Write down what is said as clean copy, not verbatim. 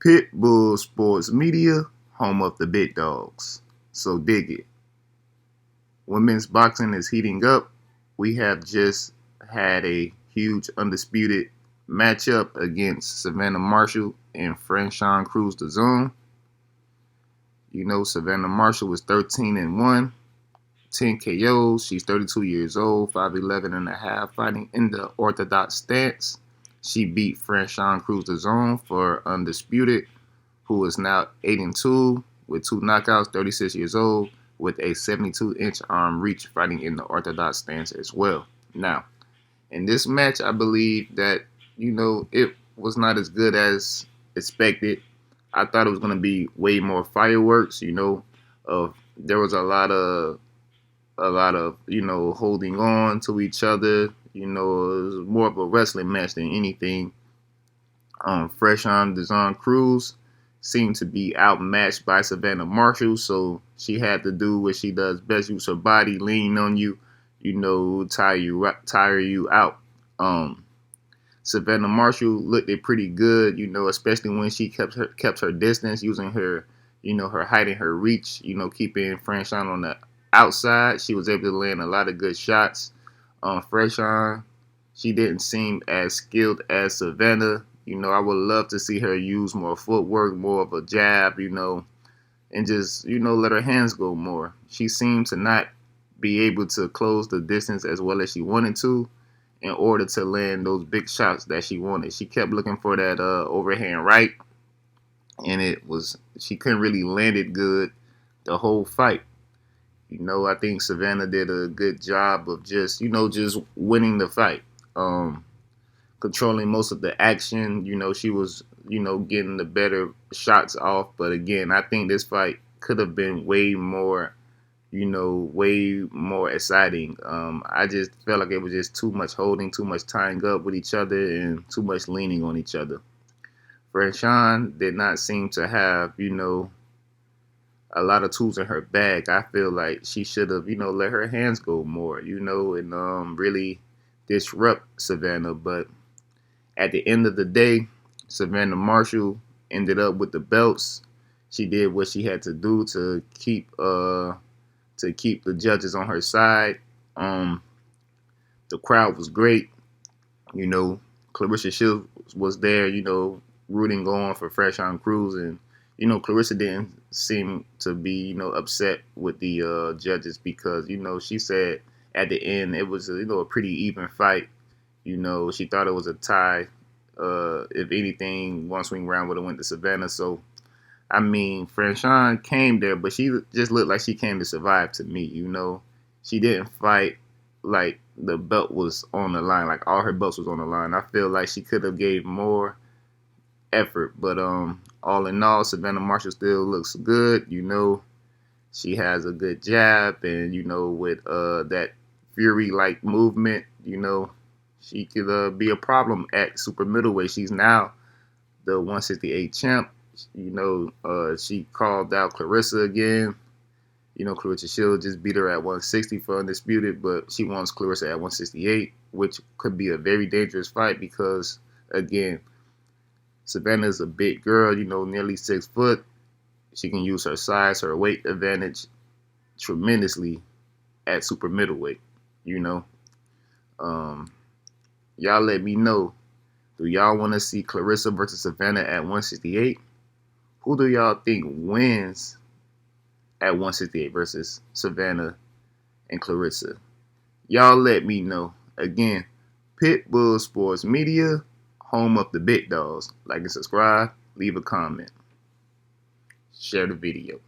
Pitbull Sports Media, home of the big dogs. So dig it. Women's boxing is heating up. We have just had a huge undisputed matchup against Savannah Marshall and Franchon Crews-Dezurn. You know, Savannah Marshall was 13-1, 10 KOs. She's 32 years old, 5'11 and a half, fighting in the orthodox stance. She beat Franchon Crews-Dezurn for undisputed, who is now 8-2 with 2 knockouts, 36 years old, with a 72-inch arm reach, fighting in the orthodox stance as well. Now, in this match, I believe that, it was not as good as expected. I thought it was going to be way more fireworks. There was a lot of holding on to each other. It was more of a wrestling match than anything. Franchon Crews seemed to be outmatched by Savannah Marshall, so she had to do what she does best: use her body, lean on you, tire you out. Savannah Marshall looked it pretty good, especially when she kept her distance, using her, her height and her reach, keeping Franchon on the outside. She was able to land a lot of good shots. Franchon, she didn't seem as skilled as Savannah. I would love to see her use more footwork, more of a jab, and just, let her hands go more. She seemed to not be able to close the distance as well as she wanted to in order to land those big shots that she wanted. She kept looking for that overhand right, and she couldn't really land it good the whole fight. I think Savannah did a good job of just winning the fight. Controlling most of the action. She was, getting the better shots off. But again, I think this fight could have been way more exciting. I just felt like it was just too much holding, too much tying up with each other, and too much leaning on each other. Franchon did not seem to have, a lot of tools in her bag. I feel like she should have, let her hands go more, and really disrupt Savannah. But at the end of the day, Savannah Marshall ended up with the belts. She did what she had to do to keep the judges on her side. The crowd was great. Clarissa Shields was there, rooting on for Franchon Crews, and Clarissa didn't seem to be upset with the judges, because she said at the end it was a pretty even fight. She thought it was a tie. If anything, one swing round would have went to Savannah. So, I mean, Franchon came there, but she just looked like she came to survive to me. She didn't fight like the belt was on the line, like all her belts was on the line. I feel like she could have gave more effort, but all in all, Savannah Marshall still looks good. She has a good jab, and with that Fury-like movement, she could be a problem at super middleweight. She's now the 168 champ. She called out Clarissa again. Clarissa Shields just beat her at 160 for undisputed, but she wants Clarissa at 168, which could be a very dangerous fight because, again, Savannah's a big girl, nearly 6 foot. She can use her size, her weight advantage tremendously at super middleweight. Y'all let me know. Do y'all want to see Clarissa versus Savannah at 168? Who do y'all think wins at 168 versus Savannah and Clarissa? Y'all let me know. Again, Pitbull Sports Media, home of the big dogs. Like and subscribe, leave a comment, share the video.